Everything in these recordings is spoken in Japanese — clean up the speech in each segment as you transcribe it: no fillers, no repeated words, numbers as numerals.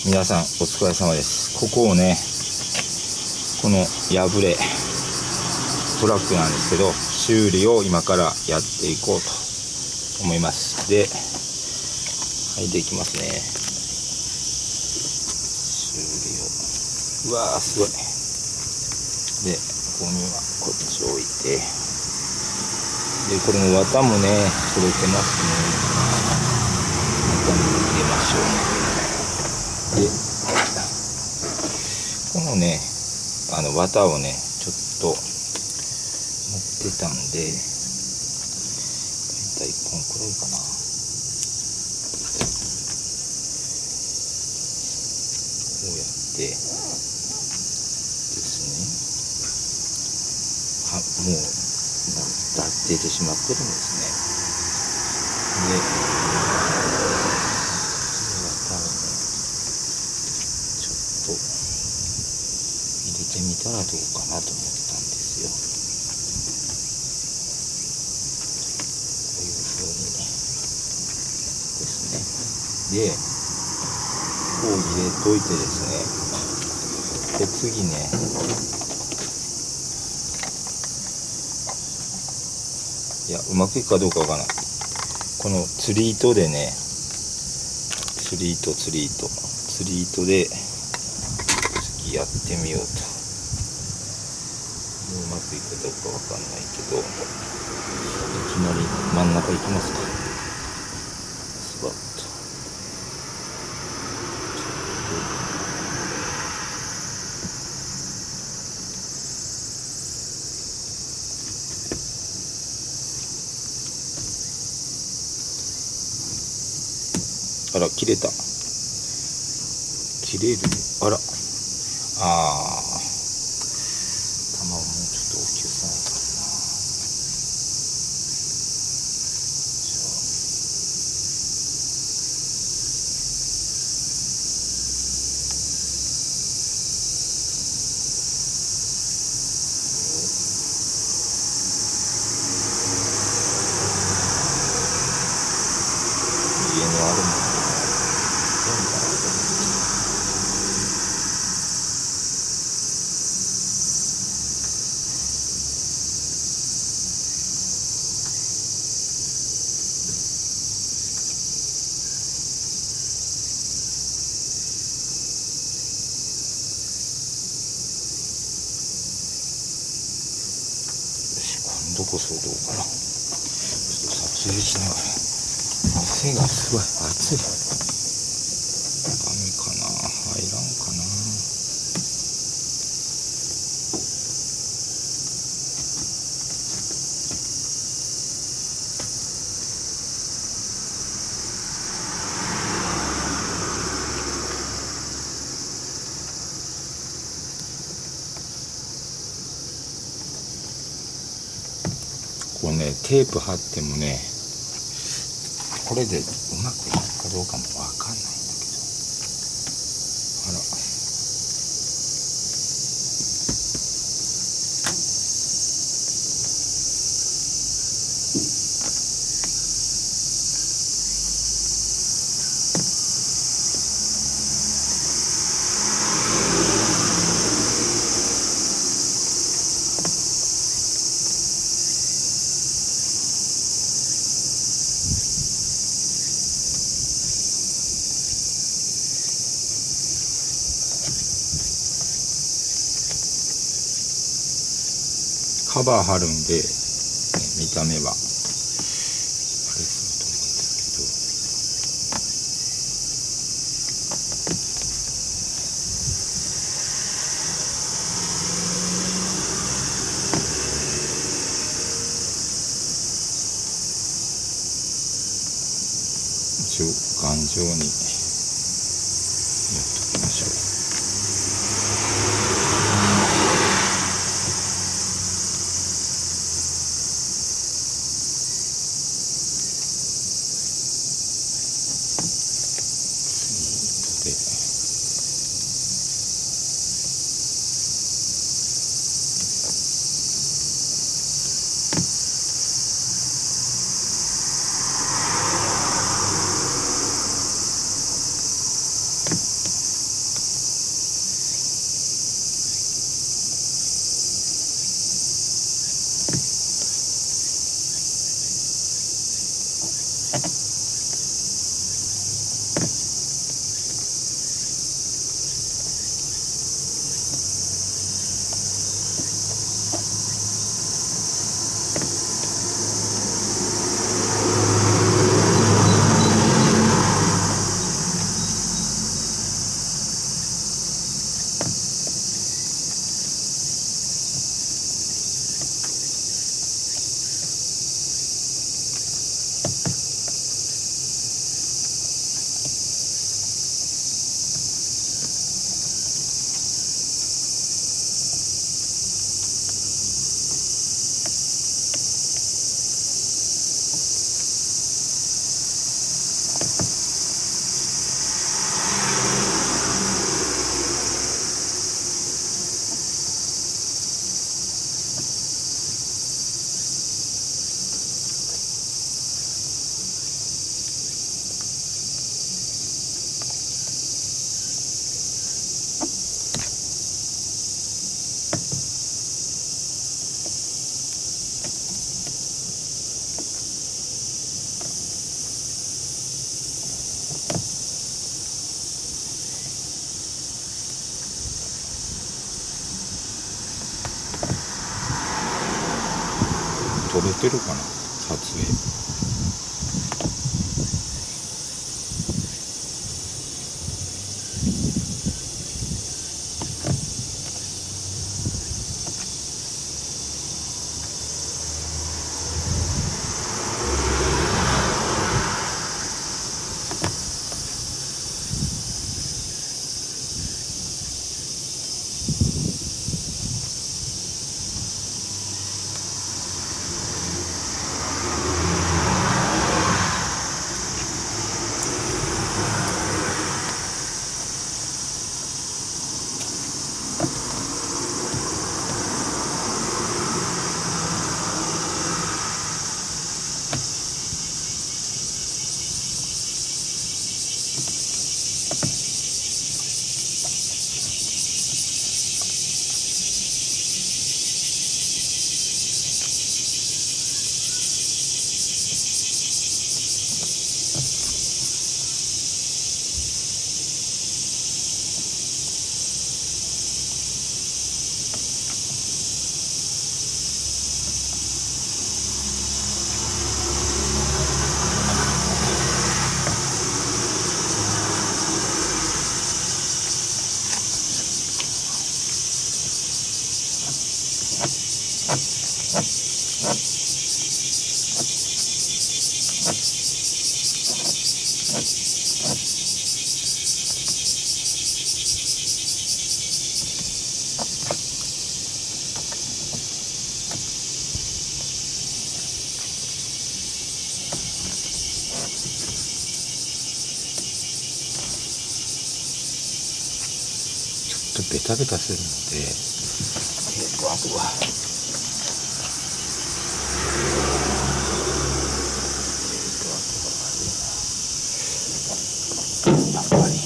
皆さんお疲れ様です。ここをね、この破れトラックなんですけど、修理を今からやっていこうと思います。で、はいでいきますね。修理を、うわーすごい。で、ここにはこっち置いて、でこれも綿もね取れてますね。綿も入れましょう。でこのね綿をねちょっと持ってたんで、大体1本くらいかな。こうやってですね。もう出てしまってるんですね。で綿をねちょっと入れてみたらどうかなと思ったんですよ。こういう風にですね。でこう入れといてですね。で次ね、いやうまくいくかどうかわからない。この釣り糸でね、釣り糸で次やってみようと。うまくいくかどうかわかんないけど、いきなり真ん中行きますか。スバッと。あら切れた。切れる。あら。玉をもうちょっと大きくさないかな。家にあるもん。今度こそどうかな。ちょっと撮影しながら。汗がすごい暑い。ダメかな、入らんかな。こうねテープ貼ってもね、これでうまくいくかどうかもわかんないんだけど。あら。カバー貼るんで、見た目はあれすると思うんですけど、一応頑丈にやっときましょう。撮れてるかな、撮影。ベタベタするので、あとはやっぱり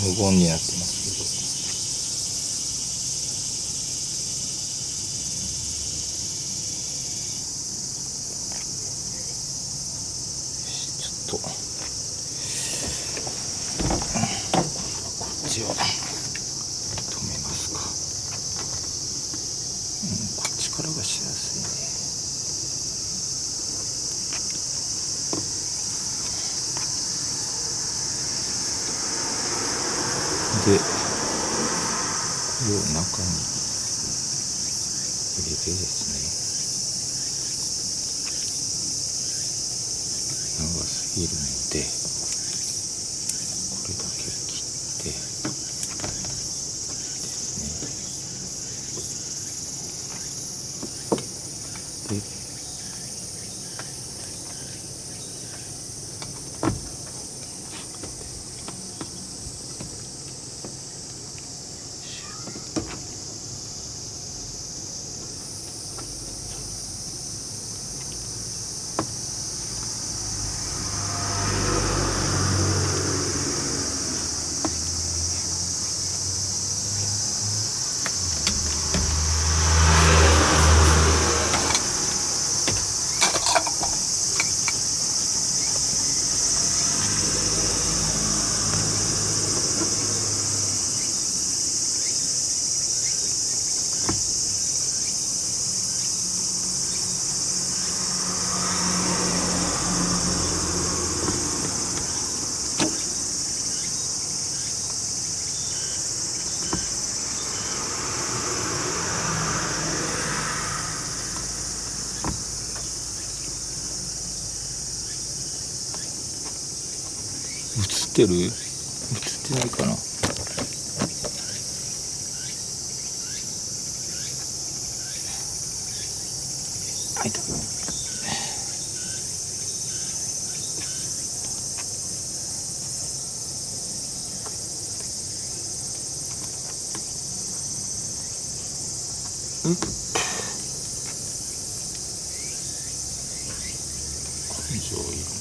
無言になってますけど、ちょっとこっちを止めますか。こっちからがしやすいね。でこれを中に入れてですね、長すぎるのでこれだけ切ってですね。で映ってる？映ってないかな。あ、いた。うん？感情色。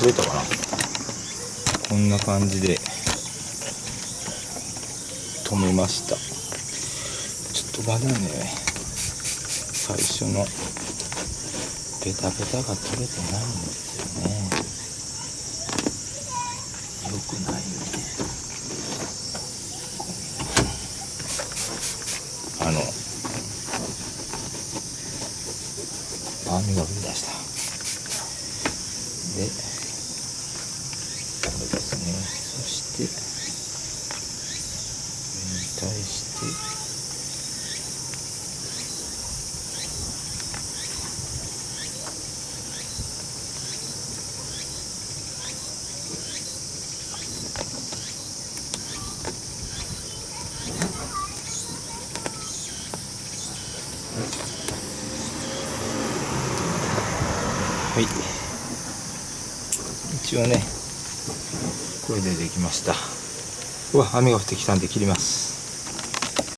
取れたかな。こんな感じで止めました。ちょっとまだね、最初のベタベタが取れてないんですよね。よくないよね。雨が降り出した。で、これですね。そしてこれに対してはい、一応ねこれでできました。うわ、雨が降ってきたんで切ります。